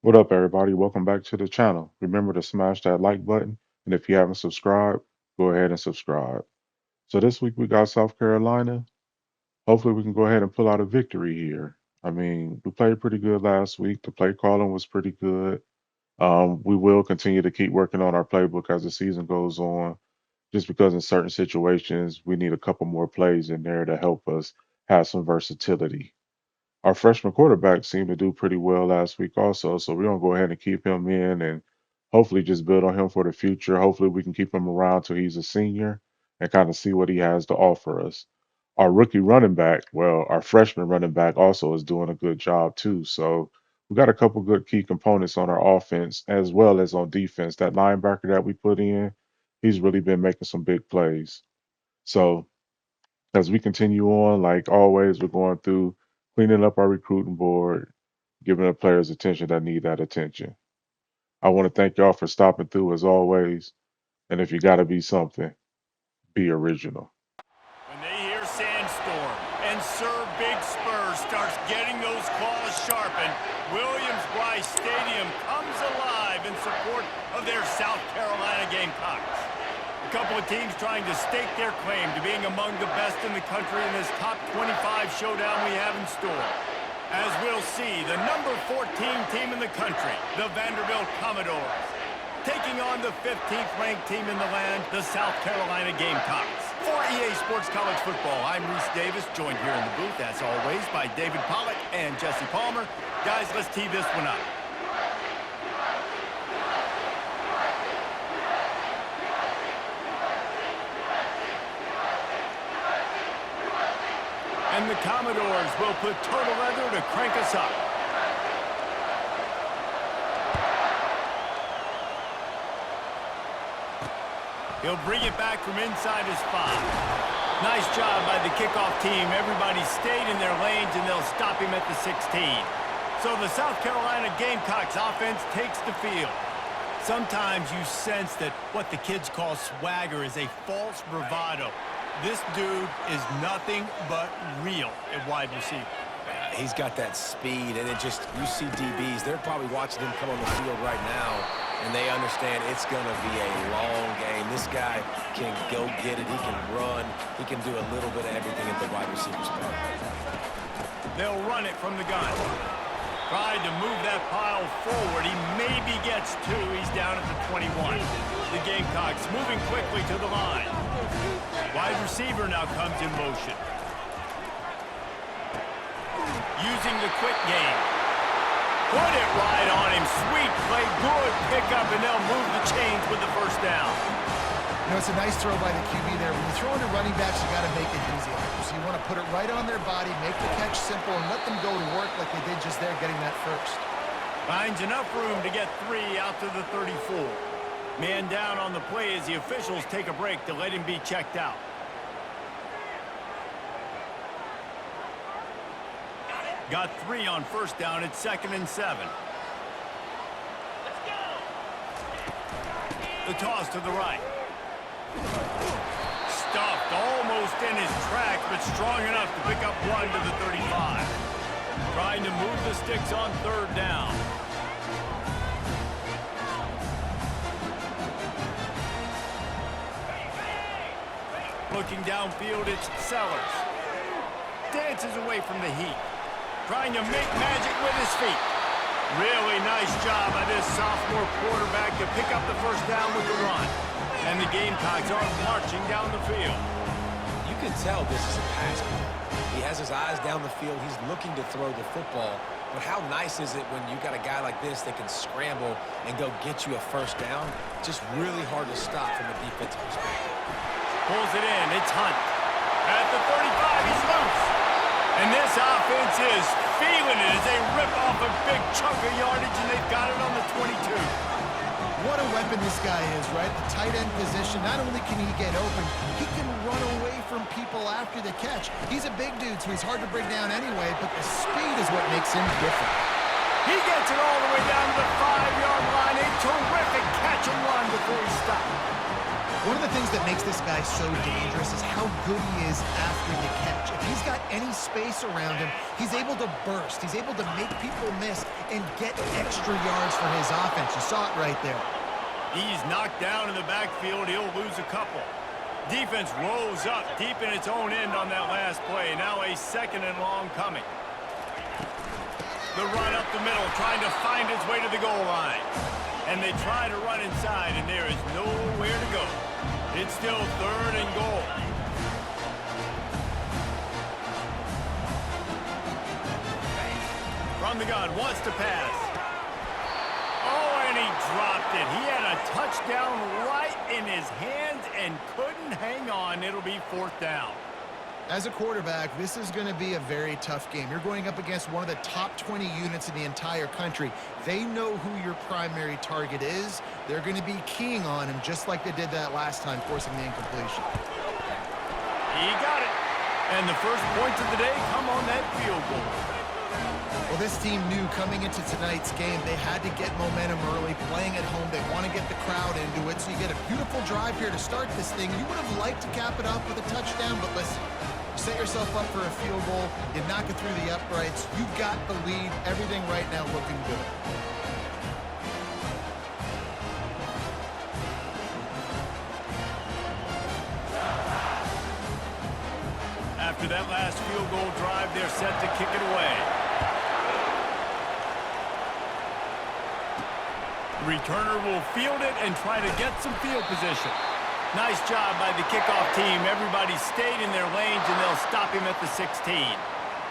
What up, everybody? Welcome back to the channel. Remember to smash that like button, and if you haven't subscribed, go ahead and subscribe. So this week we got South Carolina. Hopefully we can go ahead and pull out a victory here. I mean, we played pretty good last week. The play calling was pretty good. We will continue to keep working on our playbook as the season goes on, just because in certain situations we need a couple more plays in there to help us have some versatility. Our freshman quarterback seemed to do pretty well last week also, so we're gonna go ahead and keep him in and hopefully just build on him for the future. Hopefully we can keep him around till he's a senior and kind of see what he has to offer us. Our rookie running back, well, our freshman running back also is doing a good job too. So we got a couple good key components on our offense as well as on defense. That linebacker that we put in, he's really been making some big plays. So as we continue on, like always, we're going through cleaning up our recruiting board, giving the players attention that need that attention. I want to thank y'all for stopping through as always. And if you got to be something, be original. When they hear Sandstorm and Sir Big Spur starts getting those claws sharpened, Williams-Brice Stadium comes alive in support of their South Carolina Gamecocks. A couple of teams trying to stake their claim to being among the best in the country in this top 25 showdown we have in store. As we'll see, the number 14 team in the country, the Vanderbilt Commodores, taking on the 15th ranked team in the land, the South Carolina Gamecocks. For EA Sports College Football, I'm Reese Davis, joined here in the booth, as always, by David Pollock and Jesse Palmer. Guys, let's tee this one up. And the Commodores will put total leather to crank us up. He'll bring it back from inside his 5. Nice job by the kickoff team. Everybody stayed in their lanes, and they'll stop him at the 16. So the South Carolina Gamecocks offense takes the field. Sometimes you sense that what the kids call swagger is a false bravado. This dude is nothing but real at wide receiver. He's got that speed, and you see DBs, they're probably watching him come on the field right now, and they understand it's going to be a long game. This guy can go get it. He can run. He can do a little bit of everything at the wide receiver spot. They'll run it from the gun. Tried to move that pile forward. He maybe gets 2. He's down at the 21. The Gamecocks moving quickly to the line. Wide receiver now comes in motion. Using the quick game. Put it right on him. Sweet play. Good pickup, and they'll move the chains with the first down. You know, it's a nice throw by the QB there. When you throw into running backs, you got to make it easy. So you want to put it right on their body, make the catch simple, and let them go to work like they did just there, getting that first. Finds enough room to get 3 out to the 34. Man down on the play as the officials take a break to let him be checked out. Got 3 on first down. It's 2nd and 7. The toss to the right. Stuffed almost in his track, but strong enough to pick up 1 to the 35. Trying to move the sticks on 3rd down. Looking downfield, it's Sellers. Dances away from the heat. Trying to make magic with his feet. Really nice job by this sophomore quarterback to pick up the first down with the run. And the Gamecocks are marching down the field. You can tell this is a pass play. He has his eyes down the field. He's looking to throw the football. But how nice is it when you got a guy like this that can scramble and go get you a first down? Just really hard to stop from a defensive perspective. Pulls it in. It's Hunt. At the 35, he's loose. And this offense is feeling it as they rip off a big chunk of yardage, and they've got it on the 22. What a weapon this guy is, right? The tight end position, not only can he get open, he can run away from people after the catch. He's a big dude, so he's hard to bring down anyway, but the speed is what makes him different. He gets it all the way down to the 5-yard line. A terrific catch and run before he stopped. One of the things that makes this guy so dangerous is how good he is after the catch. If he's got any space around him, he's able to burst. He's able to make people miss and get extra yards for his offense. You saw it right there. He's knocked down in the backfield. He'll lose a couple. Defense rolls up deep in its own end on that last play. Now a 2nd and long coming. The run up the middle, trying to find its way to the goal line. And they try to run inside, and there is nowhere to go. It's still 3rd and goal. From the gun, wants to pass. Oh, and he dropped it. He had a touchdown right in his hands and couldn't hang on. It'll be 4th down. As a quarterback, this is going to be a very tough game. You're going up against one of the top 20 units in the entire country. They know who your primary target is. They're going to be keying on him just like they did that last time, forcing the incompletion. He got it. And the first points of the day come on that field goal. Well, this team knew coming into tonight's game they had to get momentum early, playing at home. They want to get the crowd into it, so you get a beautiful drive here to start this thing. You would have liked to cap it off with a touchdown, but listen, you set yourself up for a field goal, you knock it through the uprights, you've got the lead, everything right now looking good. After that last field goal drive, they're set to kick it away. Returner will field it and try to get some field position. Nice job by the kickoff team. Everybody stayed in their lanes, and they'll stop him at the 16.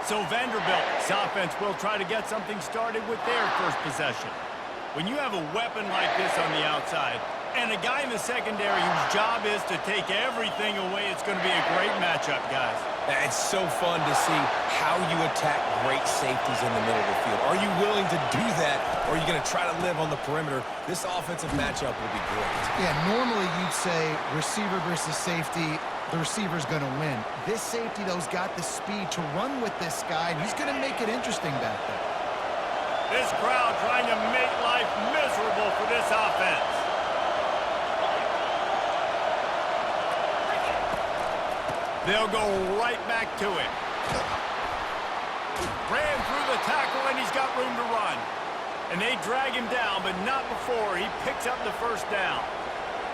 So Vanderbilt's offense will try to get something started with their first possession. When you have a weapon like this on the outside and a guy in the secondary whose job is to take everything away, it's going to be a great matchup, guys. It's so fun to see how you attack great safeties in the middle of the field. Are you willing to do that, or are you going to try to live on the perimeter? This offensive matchup will be great. Yeah, normally you'd say receiver versus safety, the receiver's going to win. This safety, though, has got the speed to run with this guy, and he's going to make it interesting back there. This crowd trying to make life miserable for this offense. They'll go right back to it. Ran through the tackle, and he's got room to run. And they drag him down, but not before he picks up the first down.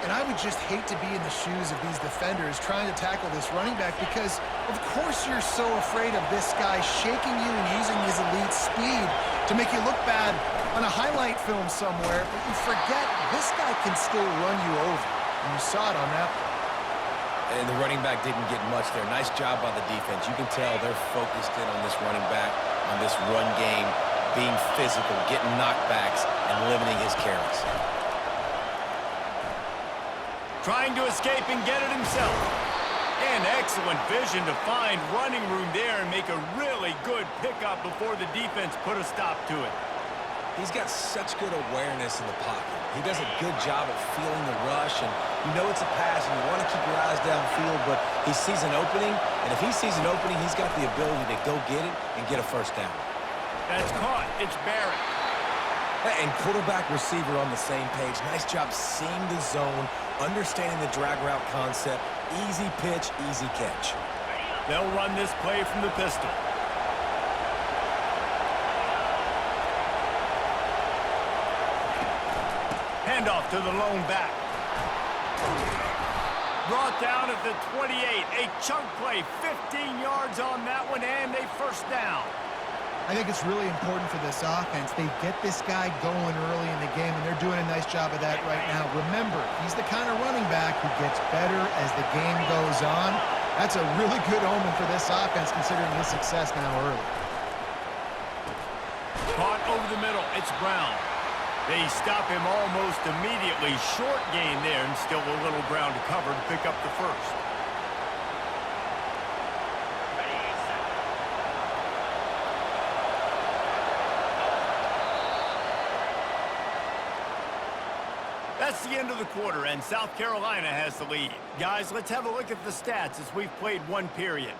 And I would just hate to be in the shoes of these defenders trying to tackle this running back because, of course, you're so afraid of this guy shaking you and using his elite speed to make you look bad on a highlight film somewhere, but you forget this guy can still run you over. And you saw it on that one. And the running back didn't get much there. Nice job by the defense. You can tell they're focused in on this running back, on this run game, being physical, getting knockbacks, and limiting his carries. Trying to escape and get it himself. And excellent vision to find running room there and make a really good pickup before the defense put a stop to it. He's got such good awareness in the pocket. He does a good job of feeling the rush, and you know it's a pass, and you want to keep your eyes downfield, but he sees an opening, and if he sees an opening, he's got the ability to go get it and get a first down. That's caught. It's Barrett. And quarterback receiver on the same page. Nice job seeing the zone, understanding the drag route concept. Easy pitch, easy catch. They'll run this play from the pistol. Handoff to the lone back. Brought down at the 28. A chunk play, 15 yards on that one, and a first down. I think it's really important for this offense. They get this guy going early in the game, and they're doing a nice job of that right now. Remember, he's the kind of running back who gets better as the game goes on. That's a really good omen for this offense, considering his success now early. Caught over the middle. It's Brown. They stop him almost immediately. Short gain there, and still a little ground to cover to pick up the first. That's the end of the quarter, and South Carolina has the lead. Guys, let's have a look at the stats as we've played one period.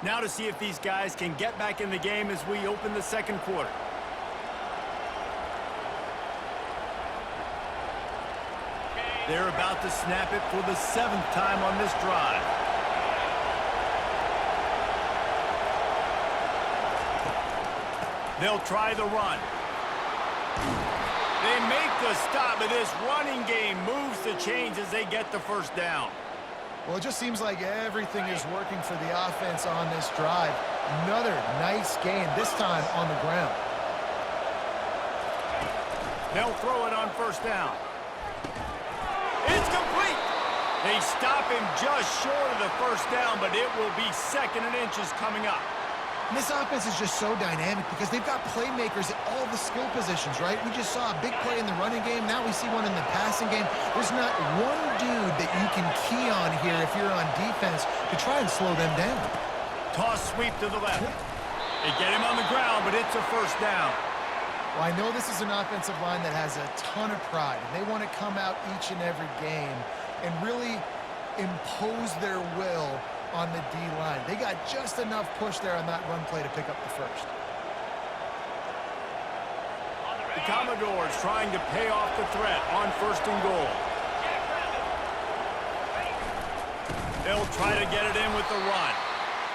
Now to see if these guys can get back in the game as we open the second quarter. They're about to snap it for the 7th time on this drive. They'll try the run. They make the stop, but this running game moves the chains as they get the first down. Well, it just seems like everything is working for the offense on this drive. Another nice gain, this time on the ground. They'll throw it on first down. It's complete. They stop him just short of the first down, but it will be 2nd and inches coming up. And this offense is just so dynamic because they've got playmakers at all the skill positions, right? We just saw a big play in the running game. Now we see one in the passing game. There's not one dude that you can key on here if you're on defense to try and slow them down. Toss sweep to the left. They get him on the ground, but it's a first down. Well, I know this is an offensive line that has a ton of pride, and they want to come out each and every game and really impose their will on the D-line. They got just enough push there on that run play to pick up the first. The Commodores trying to pay off the threat on 1st and goal. They'll try to get it in with the run.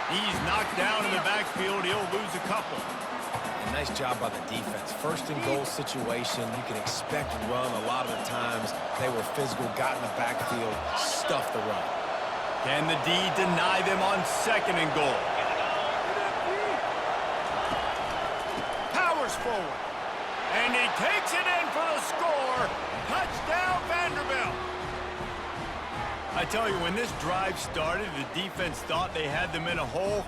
He's knocked down in the backfield. He'll lose a couple. And nice job by the defense. 1st and goal situation, you can expect run a lot of the times. They were physical, got in the backfield, stuffed the run. Can the D deny them on 2nd and goal? Powers forward. And he takes it in for the score. Touchdown, Vanderbilt. I tell you, when this drive started, the defense thought they had them in a hole.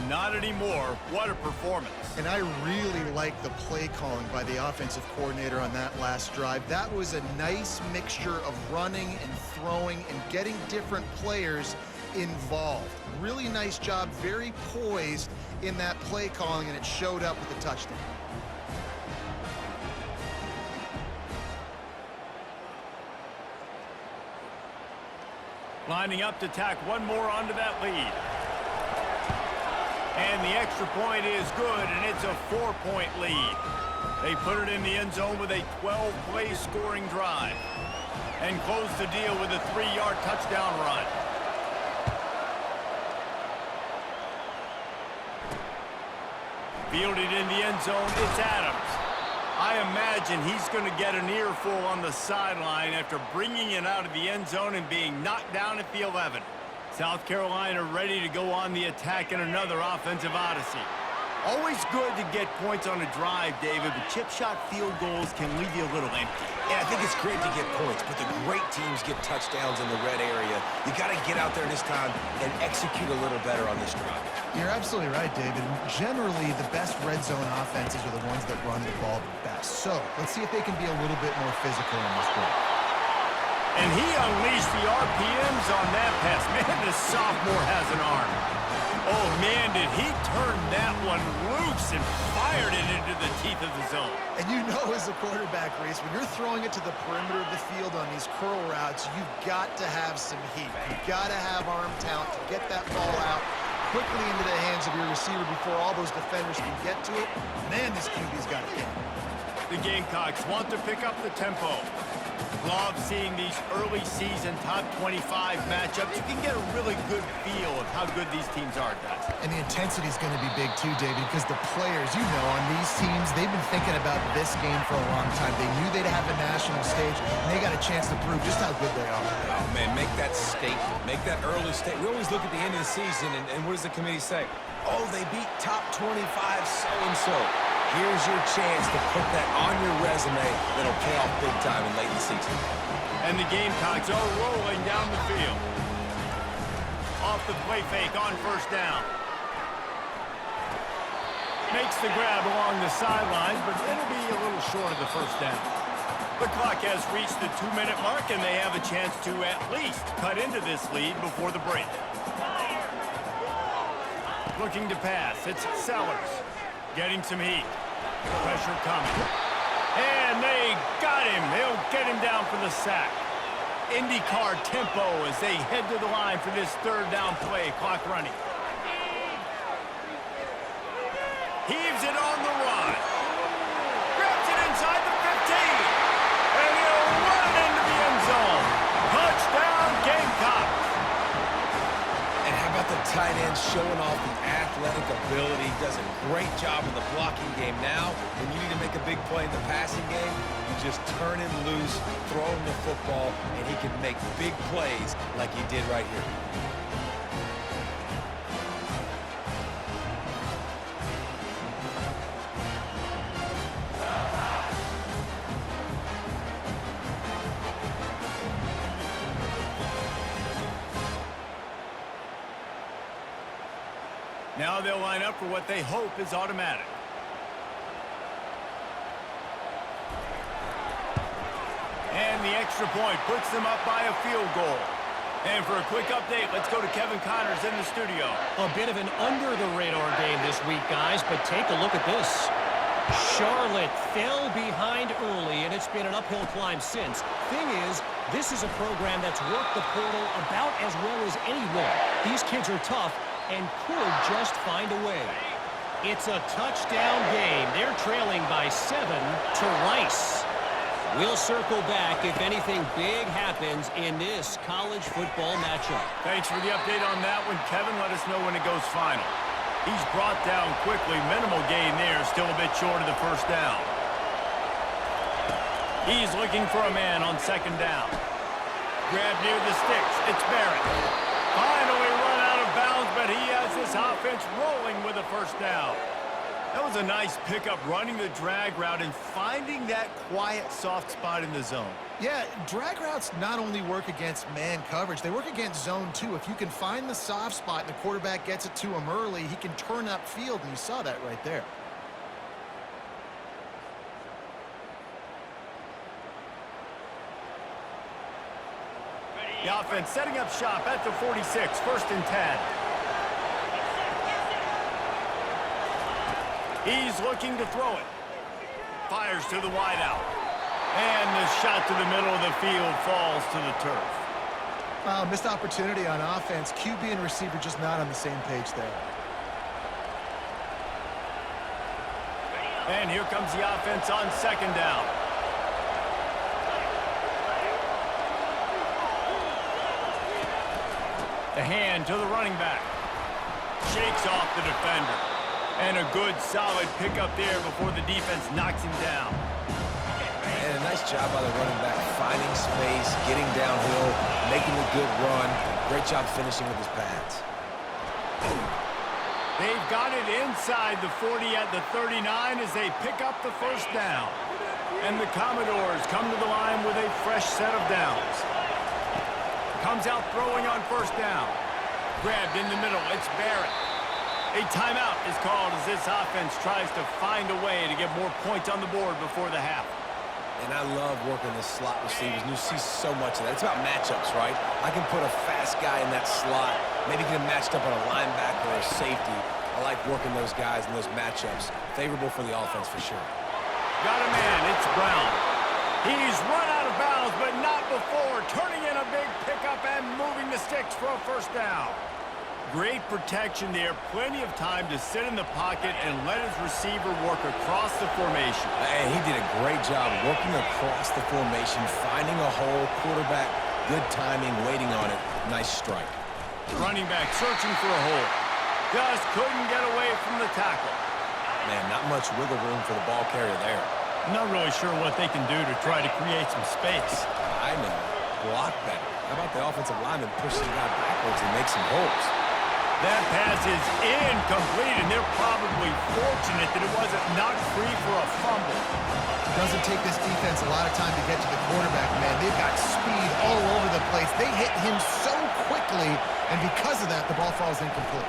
Not anymore. What a performance. And I really like the play calling by the offensive coordinator on that last drive. That was a nice mixture of running and throwing and getting different players involved. Really nice job, very poised in that play calling, and it showed up with a touchdown. Lining up to tack one more onto that lead. And the extra point is good, and it's a 4-point lead. They put it in the end zone with a 12-play scoring drive and close the deal with a 3-yard touchdown run. Fielded in the end zone, it's Adams. I imagine he's going to get an earful on the sideline after bringing it out of the end zone and being knocked down at the 11. South Carolina ready to go on the attack in another offensive odyssey. Always good to get points on a drive, David, but chip shot field goals can leave you a little empty. Yeah, I think it's great to get points, but the great teams get touchdowns in the red area. You got to get out there this time and execute a little better on this drive. You're absolutely right, David. Generally, the best red zone offenses are the ones that run the ball the best. So let's see if they can be a little bit more physical in this drive. And he unleashed the RPMs on that pass. Man, this sophomore has an arm. Oh, man, did he turn that one loose and fired it into the teeth of the zone. And you know, as a quarterback, Reese, when you're throwing it to the perimeter of the field on these curl routes, you've got to have some heat. You've got to have arm talent to get that ball out quickly into the hands of your receiver before all those defenders can get to it. Man, this QB's got it down. The Gamecocks want to pick up the tempo. Love seeing these early season top 25 matchups. You can get a really good feel of how good these teams are, guys. And the intensity is going to be big too, David, because the players, you know, on these teams, they've been thinking about this game for a long time. They knew they'd have a national stage, and they got a chance to prove just how good they are. Oh, man, make that statement. Make that early statement. We always look at the end of the season, and what does the committee say? Oh, they beat top 25 so-and-so. Here's your chance to put that on your resume that'll pay off big time in late in the season. And the Gamecocks are rolling down the field. Off the play fake on first down. Makes the grab along the sidelines, but it'll be a little short of the first down. The clock has reached the 2-minute mark, and they have a chance to at least cut into this lead before the break. Looking to pass, it's Sellers. Getting some heat. Pressure coming. And they got him. They'll get him down for the sack. IndyCar tempo as they head to the line for this third down play. Clock running. Heaves it on the run. Grabs it inside the 15. And he'll run it into the end zone. Touchdown, Gamecocks. And how about the tight end showing off the athletic ability? Does a great job in the blocking game. Now, when you need to make a big play in the passing game, you just turn him loose, throw him the football, and he can make big plays like he did right here. Now they'll line up for what they hope is automatic. And the extra point puts them up by a field goal. And for a quick update, let's go to Kevin Connors in the studio. A bit of an under-the-radar game this week, guys, but take a look at this. Charlotte fell behind early, and it's been an uphill climb since. Thing is, this is a program that's worked the portal about as well as anyone. These kids are tough and could just find a way. It's a touchdown game. They're trailing by 7 to Rice. We'll circle back if anything big happens in this college football matchup. Thanks for the update on that one, Kevin. Let us know when it goes final. He's brought down quickly. Minimal gain there. Still a bit short of the first down. He's looking for a man on second down. Grab near the sticks. It's Barrett. Finally run out of bounds, but he has this offense rolling with a first down. That was a nice pickup, running the drag route and finding that quiet, soft spot in the zone. Yeah, drag routes not only work against man coverage, they work against zone too. If you can find the soft spot and the quarterback gets it to him early, he can turn upfield, and you saw that right there. The offense setting up shop at the 46, 1st and 10. He's looking to throw it. Fires to the wideout. And the shot to the middle of the field falls to the turf. Missed opportunity on offense. QB and receiver just not on the same page there. And here comes the offense on second down. The hand to the running back. Shakes off the defender. And a good, solid pickup there before the defense knocks him down. And a nice job by the running back, finding space, getting downhill, making a good run. Great job finishing with his pads. They've got it inside the 40 at the 39 as they pick up the first down. And the Commodores come to the line with a fresh set of downs. Comes out throwing on first down. Grabbed in the middle. It's Barrett. A timeout is called as this offense tries to find a way to get more points on the board before the half. And I love working the slot receivers, and you see so much of that. It's about matchups, right? I can put a fast guy in that slot, maybe get him matched up on a linebacker or a safety. I like working those guys in those matchups. Favorable for the offense for sure. Got a man. It's Brown. He's run out of bounds, but not before turning in a big pickup and moving the sticks for a first down. Great protection there. Plenty of time to sit in the pocket and let his receiver work across the formation. And he did a great job working across the formation, finding a hole, quarterback, good timing, waiting on it. Nice strike. Running back searching for a hole. Just couldn't get away from the tackle. Man, not much wiggle room for the ball carrier there. I'm not really sure what they can do to try to create some space. I know. Block better. How about the offensive lineman pushing the guy backwards and make some holes? That pass is incomplete, and they're probably fortunate that it wasn't knocked free for a fumble. It doesn't take this defense a lot of time to get to the quarterback, man. They've got speed all over the place. They hit him so quickly, and because of that, the ball falls incomplete.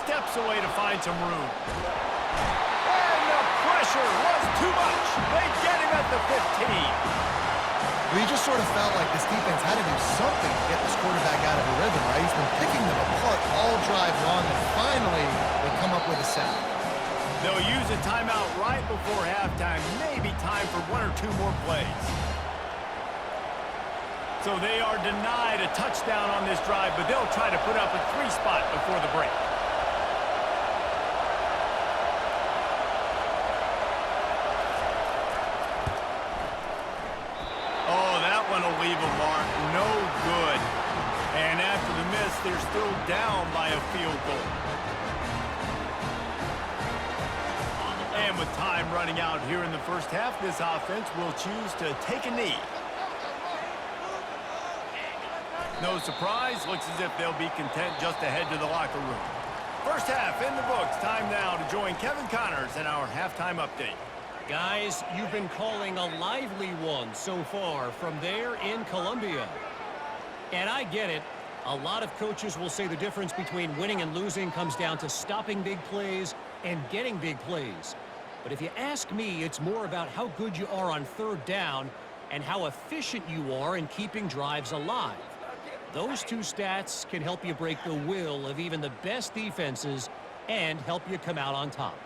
Steps away to find some room. And the pressure was too much. They get him at the 15. Well, you just sort of felt like this defense had to do something to get this quarterback out of a rhythm, right? He's been picking them apart all drive long, and finally they come up with a sack. They'll use a timeout right before halftime. Maybe time for 1 or 2 more plays. So they are denied a touchdown on this drive, but they'll try to put up a 3 spot before the break. no good. And after the miss, they're still down by a field goal. And with time running out here in the first half, this offense will choose to take a knee. No surprise, looks as if they'll be content just to head to the locker room. First half in the books. Time now to join Kevin Connors in our halftime update. Guys, you've been calling a lively one so far from there in Columbia. And I get it. A lot of coaches will say the difference between winning and losing comes down to stopping big plays and getting big plays. But if you ask me, it's more about how good you are on third down and how efficient you are in keeping drives alive. Those two stats can help you break the will of even the best defenses and help you come out on top.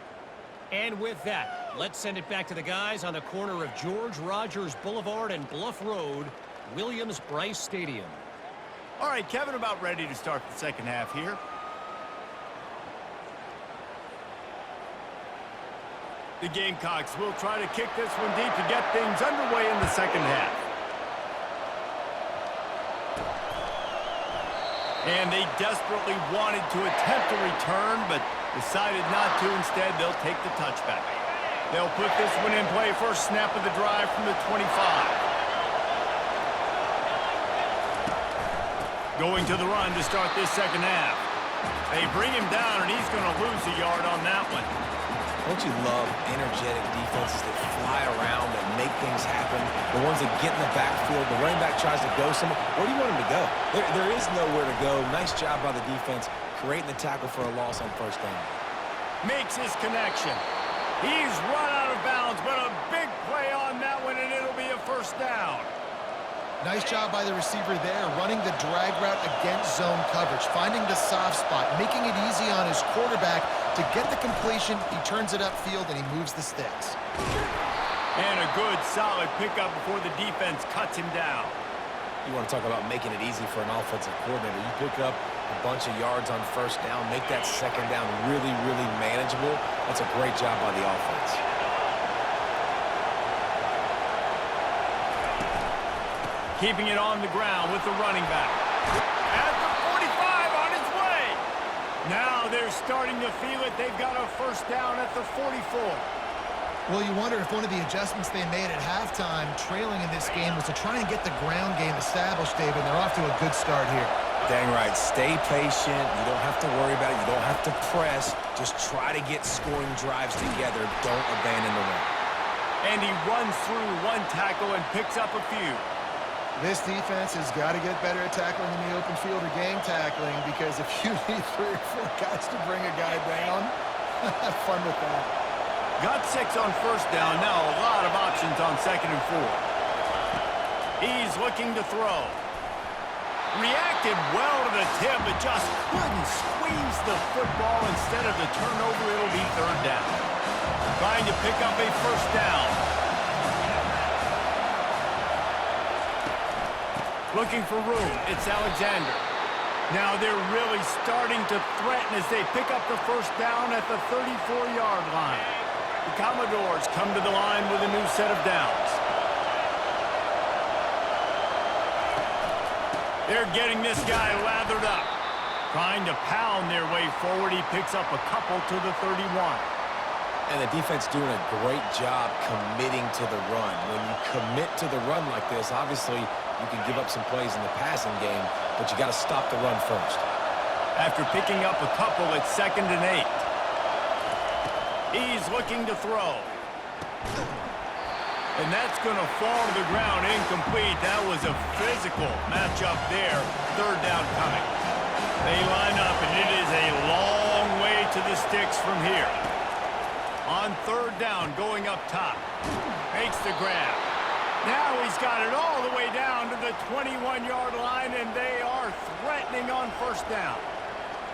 And with that, let's send it back to the guys on the corner of George Rogers Boulevard and Bluff Road, Williams-Brice Stadium. All right, Kevin, about ready to start the second half here. The Gamecocks will try to kick this one deep to get things underway in the second half. And they desperately wanted to attempt a return, but decided not to. Instead, they'll take the touchback. They'll put this one in play. First snap of the drive from the 25. Going to the run to start this second half. They bring him down, and he's going to lose a yard on that one. Don't you love energetic defenses that fly around, that make things happen? The ones that get in the backfield, the running back tries to go somewhere. Where do you want him to go? There is nowhere to go. Nice job by the defense, creating the tackle for a loss on first down. Makes his connection. He's run out of bounds, but a big play on that one, and it'll be a first down. Nice job by the receiver there, running the drag route against zone coverage, finding the soft spot, making it easy on his quarterback to get the completion. He turns it upfield, and he moves the sticks. And a good, solid pickup before the defense cuts him down. You want to talk about making it easy for an offensive coordinator. You pick up a bunch of yards on first down, make that second down really, really manageable. That's a great job by the offense. Keeping it on the ground with the running back. At the 45 on his way. Now they're starting to feel it. They've got a first down at the 44. Well, you wonder if one of the adjustments they made at halftime, trailing in this game, was to try and get the ground game established, David. They're off to a good start here. Dang right. Stay patient. You don't have to worry about it. You don't have to press. Just try to get scoring drives together. Don't abandon the run. And he runs through one tackle and picks up a few. This defense has got to get better at tackling in the open field or gang tackling, because if you need 3 or 4 guys to bring a guy down, have fun with that. Got 6 on first down. Now a lot of options on second and 4. He's looking to throw. Reacted well to the tip, but just couldn't squeeze the football. Instead of the turnover, it'll be third down. Trying to pick up a first down. Looking for room. It's Alexander. Now they're really starting to threaten as they pick up the first down at the 34-yard line. The Commodores come to the line with a new set of downs. They're getting this guy lathered up. Trying to pound their way forward. He picks up a couple to the 31. And the defense doing a great job committing to the run. When you commit to the run like this, obviously you can give up some plays in the passing game, but you got to stop the run first. After picking up a couple, it's 2nd and 8. He's looking to throw. And that's going to fall to the ground incomplete. That was a physical matchup there. Third down coming. They line up, and it is a long way to the sticks from here. On third down, going up top. Makes the grab. Now he's got it all the way down to the 21-yard line, and they are threatening on first down.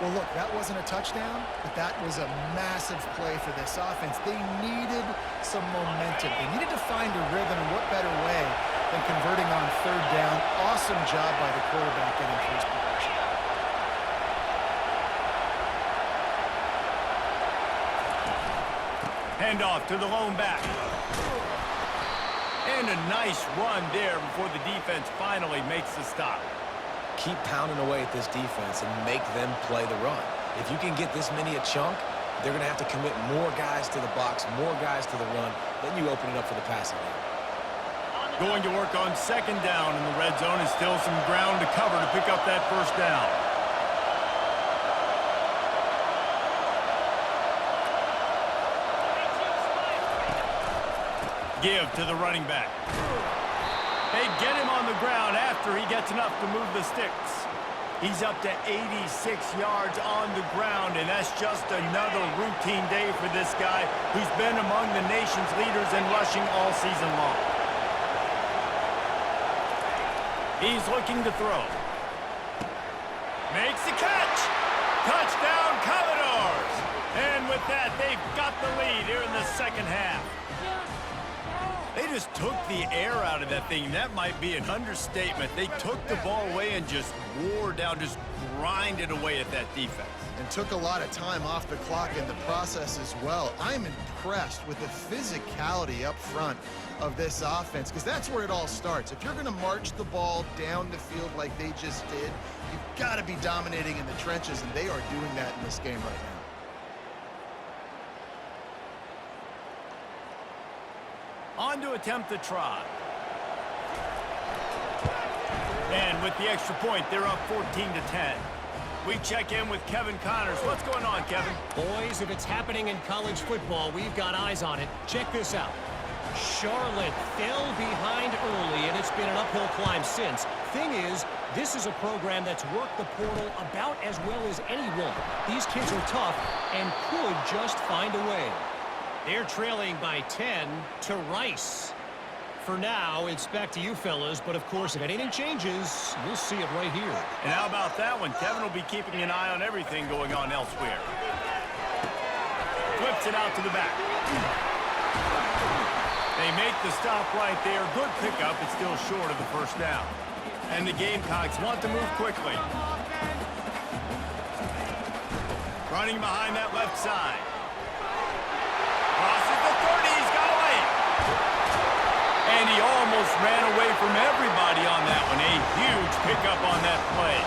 Well, look, that wasn't a touchdown, but that was a massive play for this offense. They needed some momentum. They needed to find a rhythm, and what better way than converting on third down. Awesome job by the quarterback getting first possession. Handoff to the lone back. And a nice run there before the defense finally makes the stop. Keep pounding away at this defense and make them play the run. If you can get this many a chunk, they're going to have to commit more guys to the box, more guys to the run. Then you open it up for the passing game. Going to work on second down in the red zone, and still some ground to cover to pick up that first down. Give to the running back. They get him on the ground after he gets enough to move the sticks. He's up to 86 yards on the ground, and that's just another routine day for this guy who's been among the nation's leaders in rushing all season long. He's looking to throw. Makes the catch. Touchdown, Commodores. And with that, they've got the lead here in the second half. They just took the air out of that thing. That might be an understatement. They took the ball away and just wore down, just grinded away at that defense. And took a lot of time off the clock in the process as well. I'm impressed with the physicality up front of this offense, because that's where it all starts. If you're going to march the ball down the field like they just did, you've got to be dominating in the trenches, and they are doing that in this game right now. On to attempt the try. And with the extra point, they're up 14-10. We check in with Kevin Connors. What's going on, Kevin? Boys, if it's happening in college football, we've got eyes on it. Check this out. Charlotte fell behind early, and it's been an uphill climb since. Thing is, this is a program that's worked the portal about as well as anyone. These kids are tough and could just find a way. They're trailing by 10 to Rice. For now, it's back to you fellas, but of course, if anything changes, we'll see it right here. And how about that one? Kevin will be keeping an eye on everything going on elsewhere. Flips it out to the back. They make the stop right there. Good pickup. It's still short of the first down. And the Gamecocks want to move quickly. Running behind that left side. Crosses the 30, he's got away. And he almost ran away from everybody on that one. A huge pickup on that play.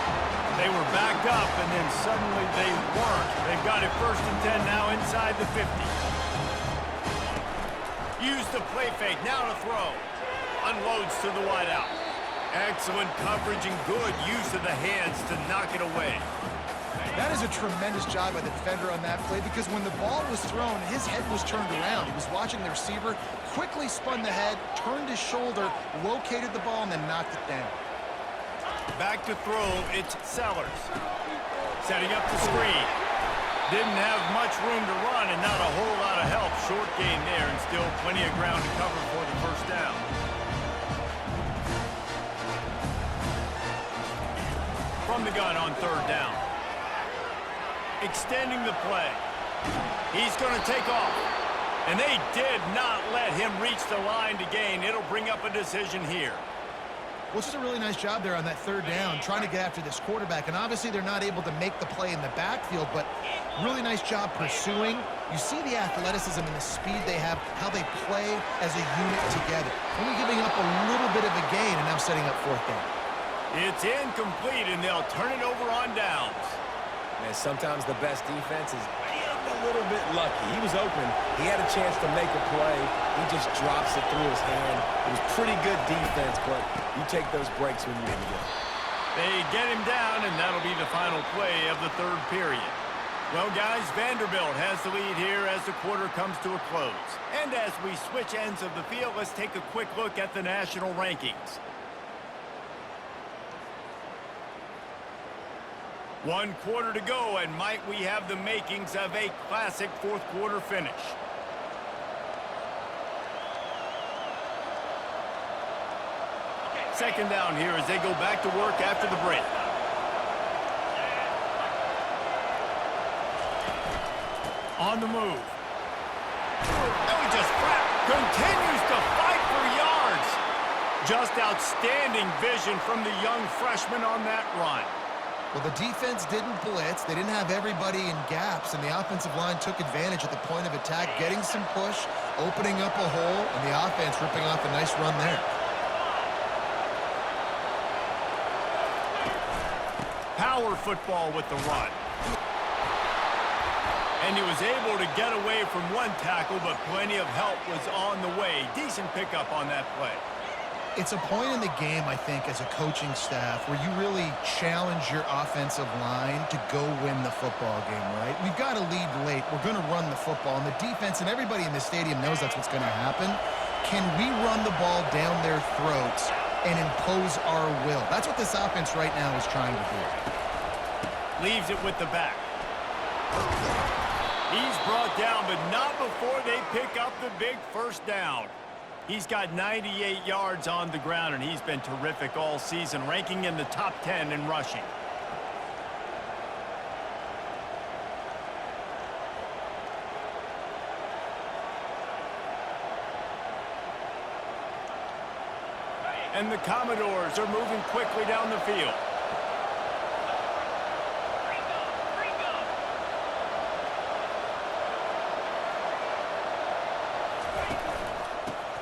They were backed up, and then suddenly they weren't. They've got it 1st and 10 now inside the 50. Use the play fake, now to throw. Unloads to the wideout. Excellent coverage and good use of the hands to knock it away. That is a tremendous job by the defender on that play, because when the ball was thrown, his head was turned around. He was watching the receiver, quickly spun the head, turned his shoulder, located the ball, and then knocked it down. Back to throw, it's Sellers. Setting up the screen. Didn't have much room to run and not a whole lot of help. Short gain there and still plenty of ground to cover for the first down. From the gun on 3rd down. Extending the play. He's going to take off. And they did not let him reach the line to gain. It'll bring up a decision here. Well, it's just a really nice job there on that 3rd down, trying to get after this quarterback. And obviously they're not able to make the play in the backfield, but really nice job pursuing. You see the athleticism and the speed they have, how they play as a unit together. Only giving up a little bit of a gain and now setting up 4th down. It's incomplete, and they'll turn it over on downs. Man, sometimes the best defense is a little bit lucky. He was open. He had a chance to make a play. He just drops it through his hand. It was pretty good defense, but you take those breaks when you need to go. They get him down, and that'll be the final play of the 3rd period. Well, guys, Vanderbilt has the lead here as the quarter comes to a close. And as we switch ends of the field, let's take a quick look at the national rankings. 1 quarter to go, and might we have the makings of a classic 4th quarter finish. Second down here as they go back to work after the break. On the move. And he just continues to fight for yards. Just outstanding vision from the young freshman on that run. Well, the defense didn't blitz. They didn't have everybody in gaps, and the offensive line took advantage at the point of attack, getting some push, opening up a hole, and the offense ripping off a nice run there. Power football with the run. And he was able to get away from one tackle, but plenty of help was on the way. Decent pickup on that play. It's a point in the game, I think, as a coaching staff where you really challenge your offensive line to go win the football game, right? We've got to lead late. We're going to run the football, and the defense and everybody in the stadium knows that's what's going to happen. Can we run the ball down their throats and impose our will? That's what this offense right now is trying to do. Leaves it with the back. He's brought down, but not before they pick up the big first down. He's got 98 yards on the ground, and he's been terrific all season, ranking in the top 10 in rushing. And the Commodores are moving quickly down the field.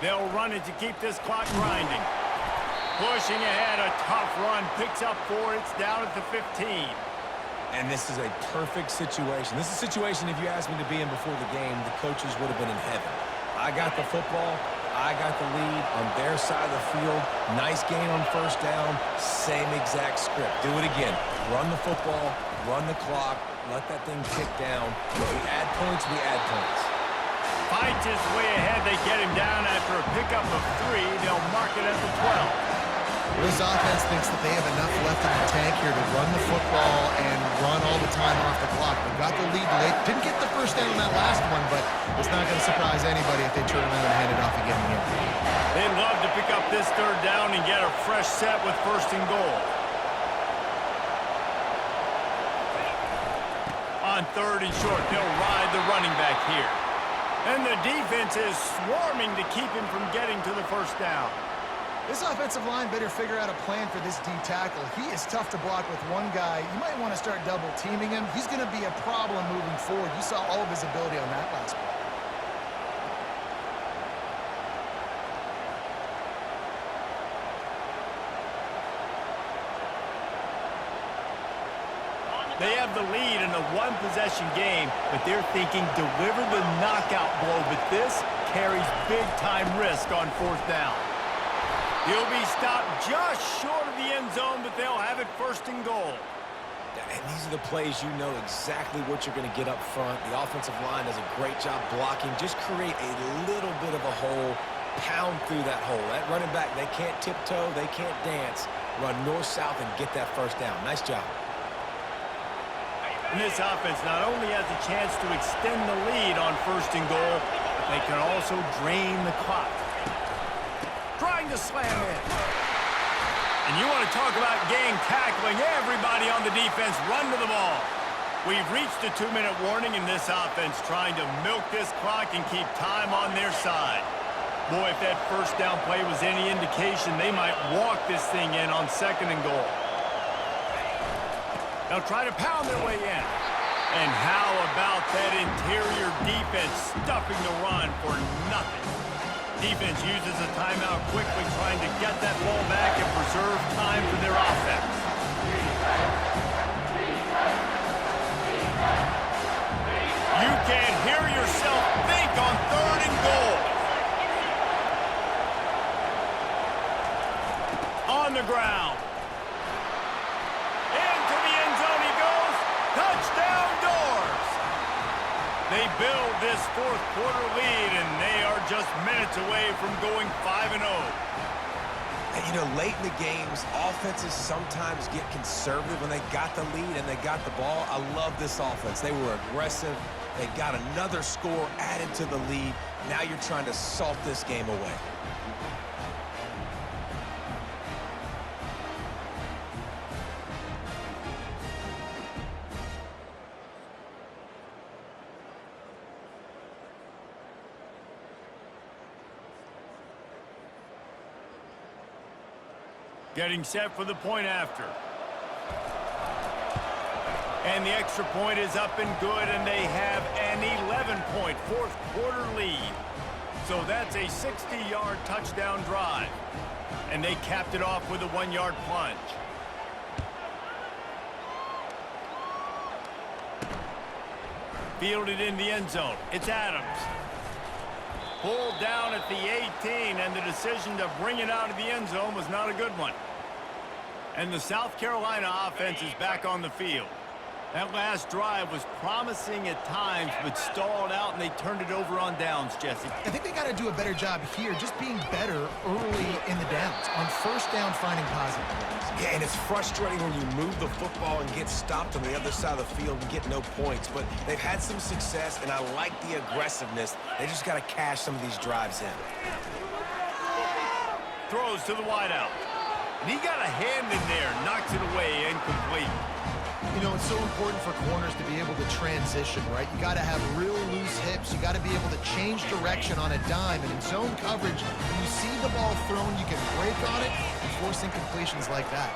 They'll run it to keep this clock grinding. Pushing ahead, a tough run, picks up 4, it's down at the 15. And this is a perfect situation. This is a situation, if you asked me to be in before the game, the coaches would have been in heaven. I got the football, I got the lead on their side of the field. Nice gain on first down, same exact script. Do it again. Run the football, run the clock, let that thing tick down. If we add points, we add points. Fights his way ahead. They get him down after a pickup of 3. They'll mark it at the 12. This offense thinks that they have enough left in the tank here to run the football and run all the time off the clock. They got the lead late. Didn't get the first down on that last one, but it's not going to surprise anybody if they turn around and hand it off again here. They'd love to pick up this third down and get a fresh set with first and goal. On third and short, they'll ride the running back here. And the defense is swarming to keep him from getting to the first down. This offensive line better figure out a plan for this D tackle. He is tough to block with one guy. You might want to start double teaming him. He's going to be a problem moving forward. You saw all of his ability on that last play. They have the lead in a one-possession game, but they're thinking deliver the knockout blow, but this carries big-time risk on fourth down. He'll be stopped just short of the end zone, but they'll have it first and goal. And these are the plays you know exactly what you're going to get up front. The offensive line does a great job blocking. Just create a little bit of a hole, pound through that hole. That running back, they can't tiptoe, they can't dance. Run north-south and get that first down. Nice job. And this offense not only has a chance to extend the lead on first and goal, but they can also drain the clock. Trying to slam in. And you want to talk about gang tackling. Everybody on the defense run to the ball. We've reached a 2-minute warning, and this offense trying to milk this clock and keep time on their side. Boy, if that first down play was any indication, they might walk this thing in on second and goal. They'll try to pound their way in. And how about that interior defense stuffing the run for nothing? Defense uses a timeout quickly, trying to get that ball back and preserve time for their offense. You can't hear yourself think on third and goal. On the ground. Into the end zone he goes. Touchdown Doors. They build this fourth quarter lead, and they are just minutes away from going 5-0. And you know, late in the games, offenses sometimes get conservative when they got the lead and they got the ball. I love this offense. They were aggressive. They got another score added to the lead. Now you're trying to salt this game away. Getting set for the point after. And the extra point is up and good, and they have an 11-point fourth quarter lead. So that's a 60-yard touchdown drive. And they capped it off with a 1-yard plunge. Fielded in the end zone. It's Adams. Pulled down at the 18, and the decision to bring it out of the end zone was not a good one. And the South Carolina offense is back on the field. That last drive was promising at times, but stalled out, and they turned it over on downs, Jesse. I think they got to do a better job here, just being better early in the downs. On first down, finding positive plays. Yeah, and it's frustrating when you move the football and get stopped on the other side of the field and get no points. But they've had some success, and I like the aggressiveness. They just got to cash some of these drives in. Throws to the wideout. And he got a hand in there, knocks it away, incomplete. You know, it's so important for corners to be able to transition, right? You got to have real loose hips. You got to be able to change direction on a dime. And in zone coverage, when you see the ball thrown, you can break on it and force incompletions like that.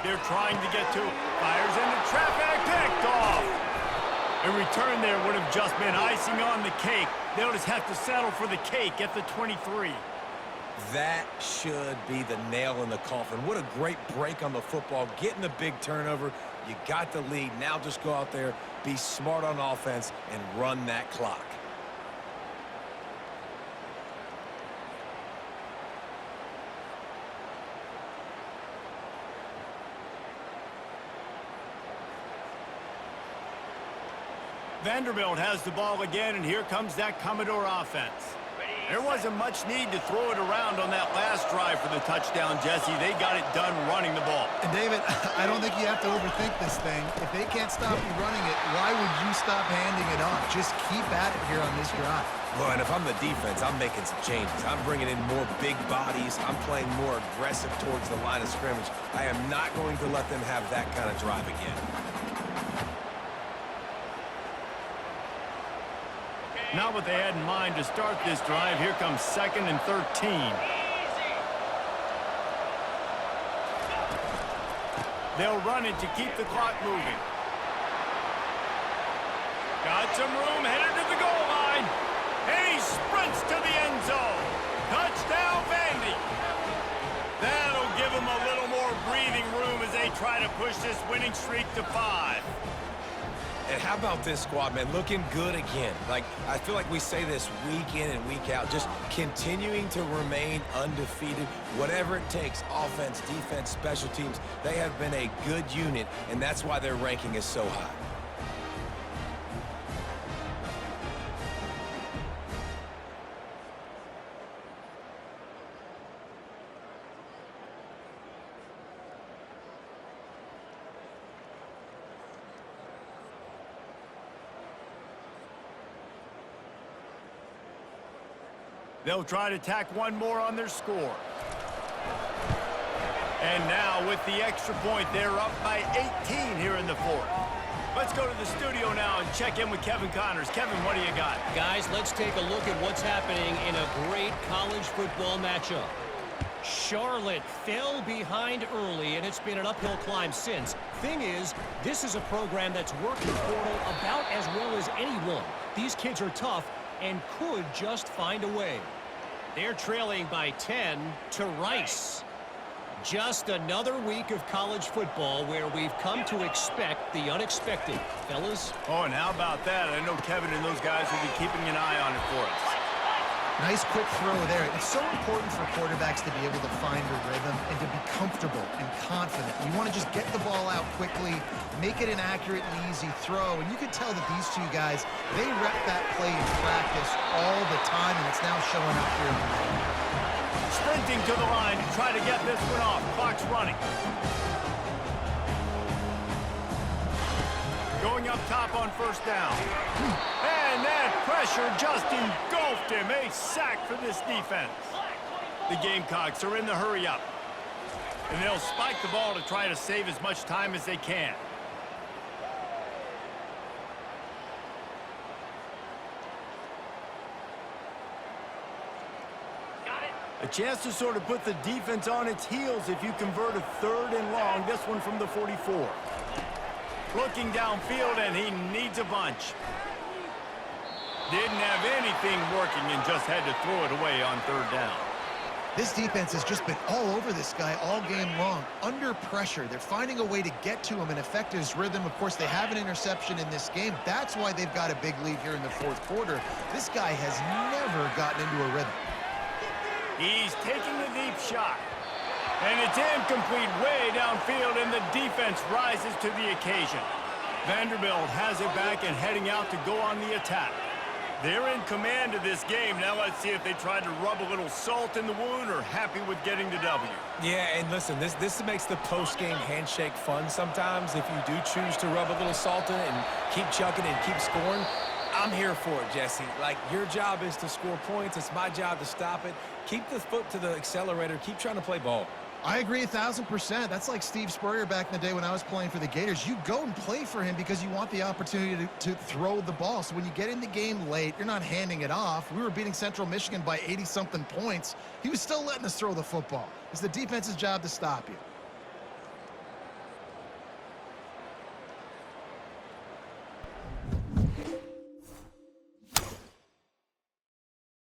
They're trying to get to it. Fires into traffic, picked off. A return there would have just been icing on the cake. They'll just have to settle for the cake at the 23. That should be the nail in the coffin. What a great break on the football, getting the big turnover. You got the lead. Now just go out there, be smart on offense, and run that clock. Vanderbilt has the ball again, and here comes that Commodore offense. There wasn't much need to throw it around on that last drive for the touchdown, Jesse. They got it done running the ball. And, David, I don't think you have to overthink this thing. If they can't stop you running it, why would you stop handing it off? Just keep at it here on this drive. Well, and if I'm the defense, I'm making some changes. I'm bringing in more big bodies. I'm playing more aggressive towards the line of scrimmage. I am not going to let them have that kind of drive again. Not what they had in mind to start this drive. Here comes 2nd and 13. They'll run it to keep the clock moving. Got some room, headed to the goal line. And he sprints to the end zone. Touchdown, Vandy. That'll give them a little more breathing room as they try to push this winning streak to 5. And how about this squad, man? Looking good again. Like, I feel like we say this week in and week out, just continuing to remain undefeated. Whatever it takes, offense, defense, special teams, they have been a good unit, and that's why their ranking is so high. They'll try to tack one more on their score. And now with the extra point, they're up by 18 here in the fourth. Let's go to the studio now and check in with Kevin Connors. Kevin, what do you got? Guys, let's take a look at what's happening in a great college football matchup. Charlotte fell behind early, and it's been an uphill climb since. Thing is, this is a program that's worked the portal about as well as anyone. These kids are tough and could just find a way. They're trailing by 10 to Rice. Just another week of college football where we've come to expect the unexpected. Fellas? Oh, and how about that? I know Kevin and those guys will be keeping an eye on it for us. Nice quick throw there. It's so important for quarterbacks to be able to find a rhythm and to be comfortable and confident. You want to just get the ball out quickly, make it an accurate and easy throw. And you can tell that these two guys, they rep that play in practice all the time, and it's now showing up here in the game. Sprinting to the line to try to get this one off. Clock's running. Going up top on first down. And that pressure just engulfed him. A sack for this defense. The Gamecocks are in the hurry up. And they'll spike the ball to try to save as much time as they can. A chance to sort of put the defense on its heels if you convert a 3rd and long. This one from the 44. Looking downfield, and he needs a bunch. Didn't have anything working and just had to throw it away on third down. This defense has just been all over this guy all game long. Under pressure, they're finding a way to get to him and affect his rhythm. Of course, they have an interception in this game. That's why they've got a big lead here in the fourth quarter. This guy has never gotten into a rhythm. He's taking the deep shot. And it's incomplete way downfield, and the defense rises to the occasion. Vanderbilt has it back and heading out to go on the attack. They're in command of this game. Now let's see if they try to rub a little salt in the wound or happy with getting the W. Yeah, and listen, this makes the post-game handshake fun sometimes. If you do choose to rub a little salt in it and keep chucking and keep scoring, I'm here for it, Jesse. Like, your job is to score points. It's my job to stop it. Keep the foot to the accelerator. Keep trying to play ball. I agree 1,000%. That's like Steve Spurrier back in the day when I was playing for the Gators. You go and play for him because you want the opportunity to throw the ball. So when you get in the game late, you're not handing it off. We were beating Central Michigan by 80-something points. He was still letting us throw the football. It's the defense's job to stop you.